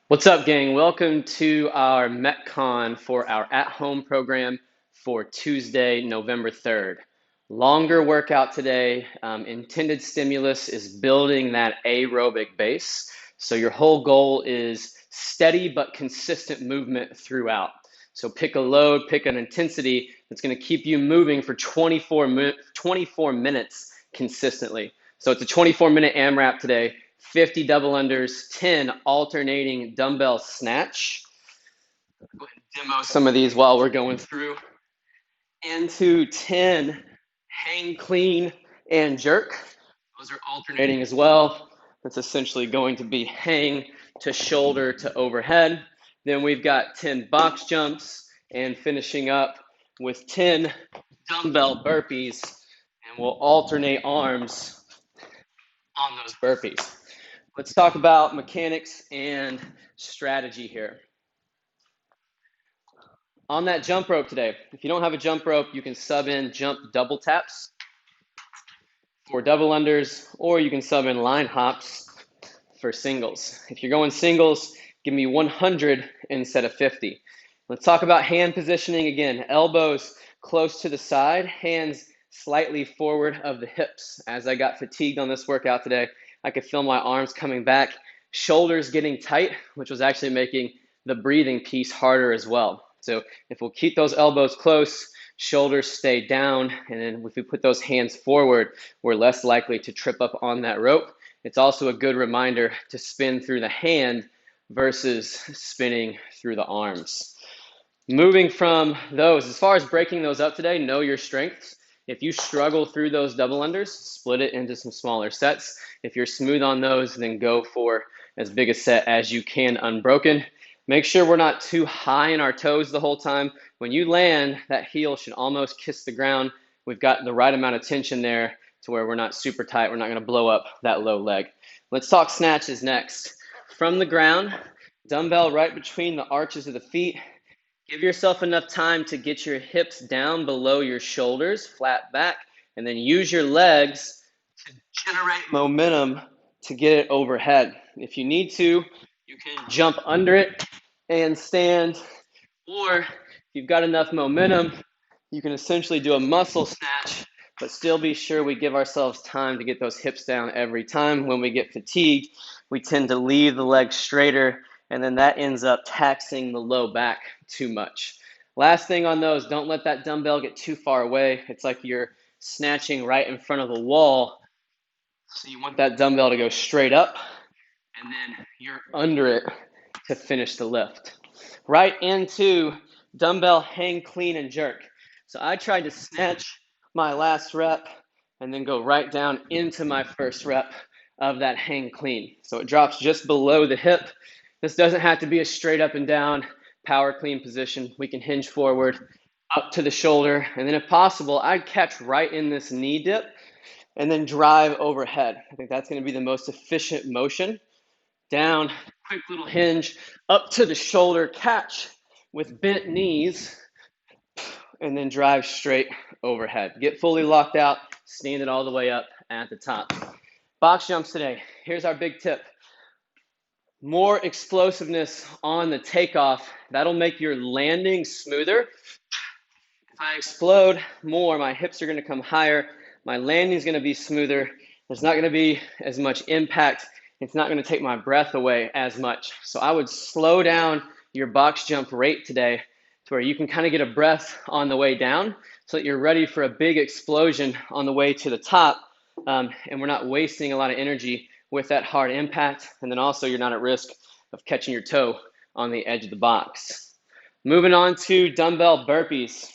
What's up, gang? Welcome to our Metcon for our at-home program for Tuesday, November 3rd. Longer workout today. Intended stimulus is building that aerobic base. So your whole goal is steady but consistent movement throughout. So pick a load, pick an intensity that's going to keep you moving for 24 minutes consistently. So it's a 24-minute AMRAP today. 50 double unders, 10 alternating dumbbell snatch. Go ahead and demo some of these while we're going through. Into 10 hang clean and jerk. Those are alternating as well. That's essentially going to be hang to shoulder to overhead. Then we've got 10 box jumps and finishing up with 10 dumbbell burpees, and we'll alternate arms on those burpees. Let's talk about mechanics and strategy here. On that jump rope today, if you don't have a jump rope, you can sub in jump double taps for double unders, or you can sub in line hops for singles. If you're going singles, give me 100 instead of 50. Let's talk about hand positioning again. Elbows close to the side, hands slightly forward of the hips. As I got fatigued on this workout today, I could feel my arms coming back, shoulders getting tight, which was actually making the breathing piece harder as well. So if we'll keep those elbows close, shoulders stay down, and then if we put those hands forward, we're less likely to trip up on that rope. It's also a good reminder to spin through the hand versus spinning through the arms. Moving from those, as far as breaking those up today, know your strengths. If you struggle through those double unders, split it into some smaller sets. If you're smooth on those, then go for as big a set as you can unbroken. Make sure we're not too high in our toes the whole time. When you land, that heel should almost kiss the ground. We've got the right amount of tension there to where we're not super tight. We're not going to blow up that low leg. Let's talk snatches next. From the ground, dumbbell right between the arches of the feet. Give yourself enough time to get your hips down below your shoulders, flat back, and then use your legs to generate momentum to get it overhead. If you need to, you can jump under it and stand, or if you've got enough momentum, you can essentially do a muscle snatch, but still be sure we give ourselves time to get those hips down every time. When we get fatigued, we tend to leave the legs straighter, and then that ends up taxing the low back too much. Last thing on those, don't let that dumbbell get too far away. It's like you're snatching right in front of the wall. So you want that dumbbell to go straight up, and then you're under it to finish the lift. Right into dumbbell hang clean and jerk. So I tried to snatch my last rep and then go right down into my first rep of that hang clean. So it drops just below the hip. This doesn't have to be a straight up and down power clean position. We can hinge forward up to the shoulder, and then if possible, I'd catch right in this knee dip and then drive overhead. I think that's going to be the most efficient motion. Down, quick little hinge, up to the shoulder, catch with bent knees, and then drive straight overhead. Get fully locked out, stand it all the way up at the top. Box jumps today. Here's our big tip. More explosiveness on the takeoff. That'll make your landing smoother. If I explode more, my hips are going to come higher. My landing is going to be smoother. There's not going to be as much impact. It's not going to take my breath away as much. So I would slow down your box jump rate today to where you can kind of get a breath on the way down so that you're ready for a big explosion on the way to the top. And we're not wasting a lot of energy with that hard impact. And then also you're not at risk of catching your toe on the edge of the box. Moving on to dumbbell burpees.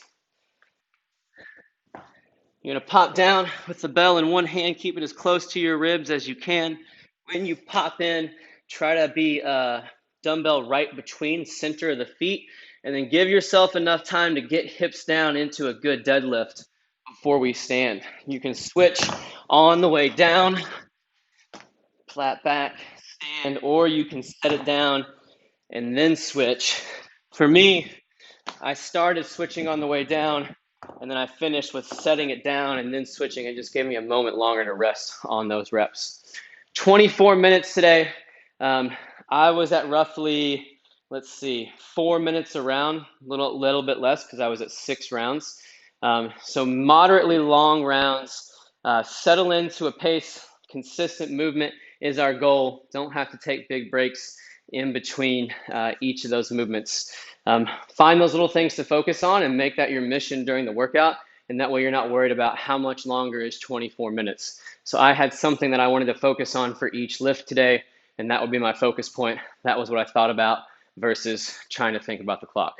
You're going to pop down with the bell in one hand, keep it as close to your ribs as you can. When you pop in, try to be dumbbell right between center of the feet, and then give yourself enough time to get hips down into a good deadlift before we stand. You can switch on the way down, flat back, stand, or you can set it down and then switch. For me, I started switching on the way down, and then I finished with setting it down and then switching. It just gave me a moment longer to rest on those reps. 24 minutes today. I was at roughly, let's see, 4 minutes a round, little bit less because I was at 6 rounds. So moderately long rounds. Settle into a pace. Consistent movement is our goal. Don't have to take big breaks in between each of those movements. Find those little things to focus on and make that your mission during the workout. And that way you're not worried about how much longer is 24 minutes. So I had something that I wanted to focus on for each lift today, and that would be my focus point. That was what I thought about versus trying to think about the clock.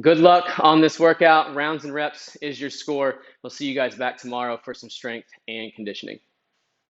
Good luck on this workout. Rounds and reps is your score. We'll see you guys back tomorrow for some strength and conditioning.